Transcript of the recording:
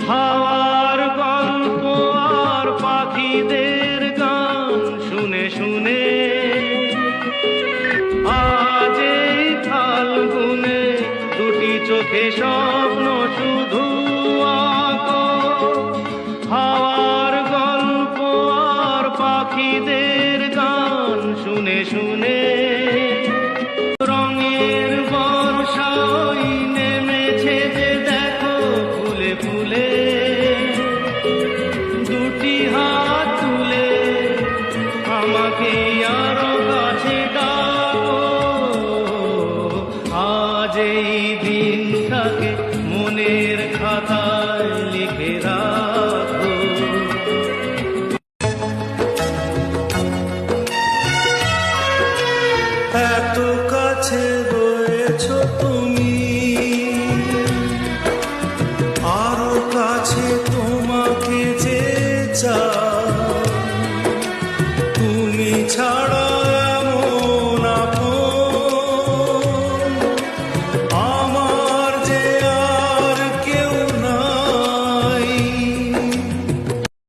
হাওয়ার গল্প আর পাখিদের গান শুনে শুনে আজ এই ফাল্গুনে দুটি চোখে স্বপ্ন শুধু আঁকো। হাওয়ার গল্প আর পাখিদের গান শুনে শুনে রঙের বর্ষা ওই নেমেছে যে দেখো ফুলে ফুলে। দুটি হাত তুলে আমাকে আরো কাছে ডাকো। আজ এই দিনটাকে মনের খাতায় লিখে রাখো। এত কাছে রয়েছো তুমি, আরো কাছে তোমাকে যে চাই।